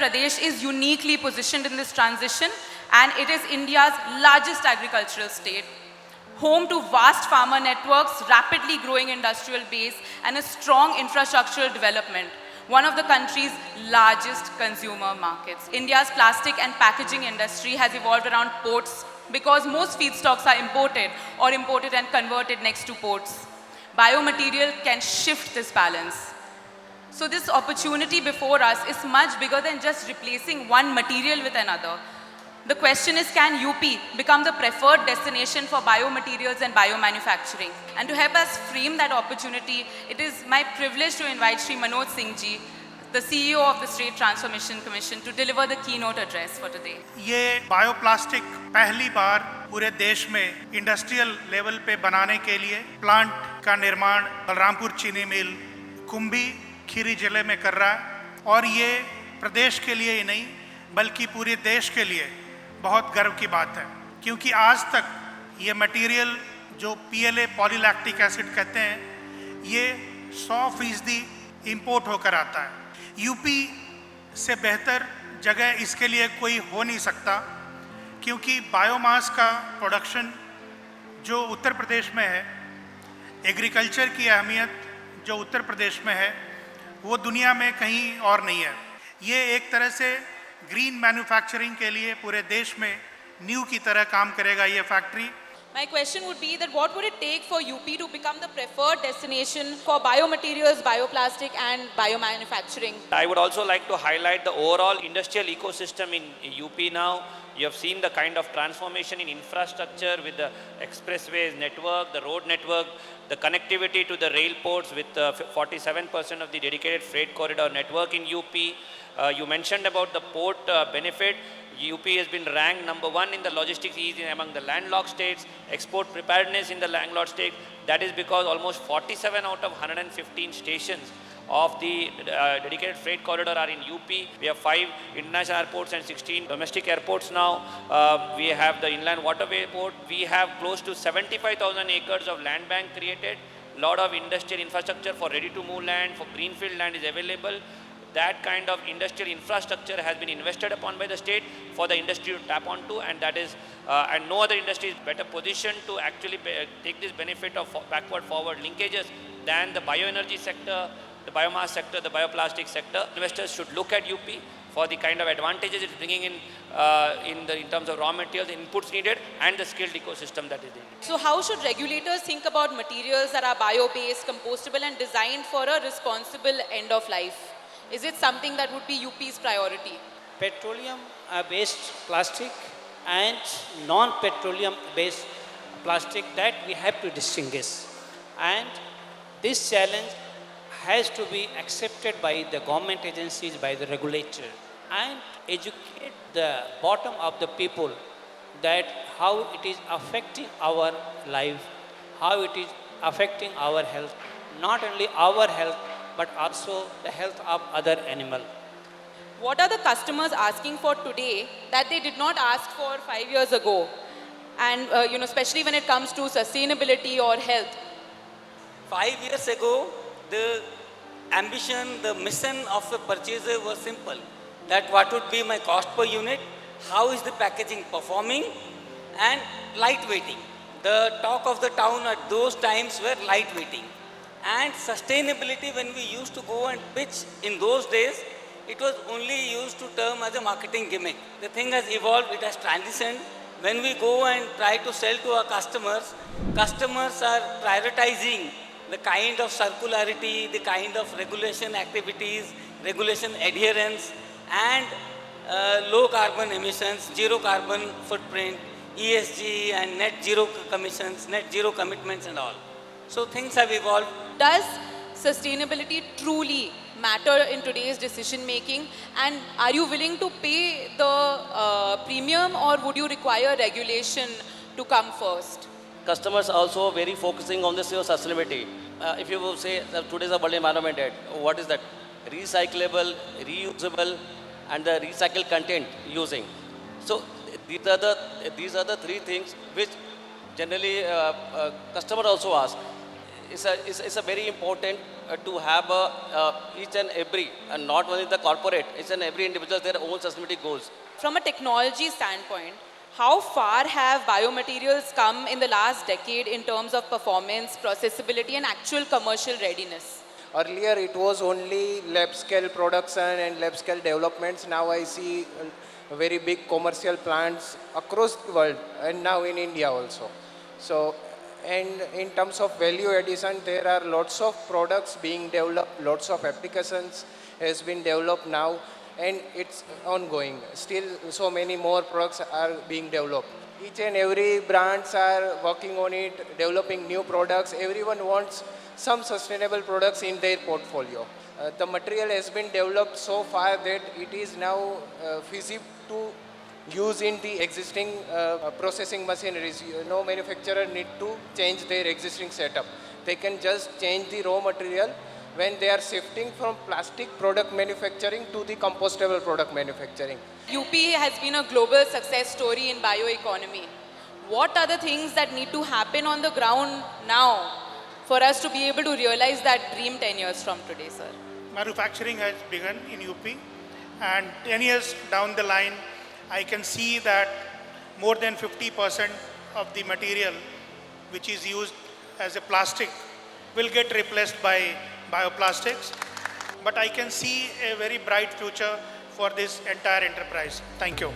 Pradesh is uniquely positioned in this transition, and it is India's largest agricultural state, home to vast farmer networks, rapidly growing industrial base, and a strong infrastructural development, one of the country's largest consumer markets. India's plastic and packaging industry has evolved around ports because most feedstocks are imported or imported and converted next to ports. Biomaterial can shift this balance. So this opportunity before us is much bigger than just replacing one material with another. The question is, can UP become the preferred destination for biomaterials and biomanufacturing? And to help us frame that opportunity, it is my privilege to invite Shri Manoj Singh ji, the CEO of the State Transformation Commission, to deliver the keynote address for today. ये bioplastic पहली बार पूरे देश में industrial level पे बनाने के लिए plant का निर्माण बलरामपुर चीनी मिल कुंभी खीरी जिले में कर रहा है, और ये प्रदेश के लिए ही नहीं बल्कि पूरे देश के लिए बहुत गर्व की बात है, क्योंकि आज तक ये मटेरियल जो PLA पॉलीलैक्टिक एसिड कहते हैं, ये 100% इंपोर्ट होकर आता है। यूपी से बेहतर जगह इसके लिए कोई हो नहीं सकता, क्योंकि बायोमास का प्रोडक्शन जो उत्तर प्रदेश में है, एग्रीकल्चर की अहमियत जो उत्तर प्रदेश में है, वो दुनिया में कहीं और नहीं है। ये एक तरह से ग्रीन मैन्युफैक्चरिंग के लिए पूरे देश में न्यू की तरह काम करेगा ये factory. My question would be that what would it take for UP to become the preferred destination for biomaterials, bioplastic and biomanufacturing? I would also like to highlight the overall industrial ecosystem in UP now. You have seen the kind of transformation in infrastructure with the expressways network, the road network, the connectivity to the rail ports with 47% of the dedicated freight corridor network in UP. You mentioned about the port benefit. UP has been ranked number 1 in the logistics ease among the landlocked states, export preparedness in the landlocked states. That is because almost 47 out of 115 stations of the dedicated freight corridor are in UP. We have 5 international airports and 16 domestic airports now. We have the inland waterway port. We have close to 75,000 acres of land bank created. Lot of industrial infrastructure for ready to move land, for greenfield land is available. That kind of industrial infrastructure has been invested upon by the state for the industry to tap onto, and that is, and no other industry is better positioned to actually take this benefit of backward forward linkages than the bioenergy sector, the biomass sector, the bioplastic sector. Investors should look at UP for the kind of advantages it's bringing in terms of raw materials, inputs needed, and the skilled ecosystem that is needed. So how should regulators think about materials that are bio-based, compostable and designed for a responsible end of life? Is it something that would be UP's priority? Petroleum based plastic and non-petroleum based plastic, that we have to distinguish. And this challenge has to be accepted by the government agencies, by the regulator, and educate the bottom of the people that how it is affecting our life, how it is affecting our health, not only our health, but also the health of other animal. What are the customers asking for today that they did not ask for 5 years ago? And especially when it comes to sustainability or health. 5 years ago, the ambition, the mission of the purchaser was simple. That what would be my cost per unit, how is the packaging performing, and lightweighting. The talk of the town at those times were lightweighting. And sustainability, when we used to go and pitch in those days, it was only used to term as a marketing gimmick. The thing has evolved, it has transitioned. When we go and try to sell to our customers, customers are prioritizing the kind of circularity, the kind of regulation activities, regulation adherence, and low carbon emissions, zero carbon footprint, ESG and net zero commissions, net zero commitments and all. So things have evolved. Does sustainability truly matter in today's decision making, and are you willing to pay the premium, or would you require regulation to come first? Customers also very focusing on this sustainability. If you will say that today's a World Environment Day, what is that? Recyclable, reusable, and the recycled content using. So these are the 3 things which generally customer also ask. is a very important to have each and every, and not only the corporate, each and every individual their own sustainability goals. From a technology standpoint, how far have biomaterials come in the last decade in terms of performance, processability, and actual commercial readiness? Earlier it was only lab scale production and lab scale developments. Now I see very big commercial plants across the world and now in India also. So, and in terms of value addition, there are lots of products being developed, lots of applications has been developed now, and it's ongoing. Still so many more products are being developed. Each and every brands are working on it, developing new products. Everyone wants some sustainable products in their portfolio. The material has been developed so far that it is now feasible to use in the existing processing machineries. No manufacturer need to change their existing setup. They can just change the raw material when they are shifting from plastic product manufacturing to the compostable product manufacturing. UP has been a global success story in bioeconomy. What are the things that need to happen on the ground now for us to be able to realize that dream 10 years from today, sir? Manufacturing has begun in UP, and 10 years down the line, I can see that more than 50% of the material which is used as a plastic will get replaced by bioplastics. But I can see a very bright future for this entire enterprise. Thank you.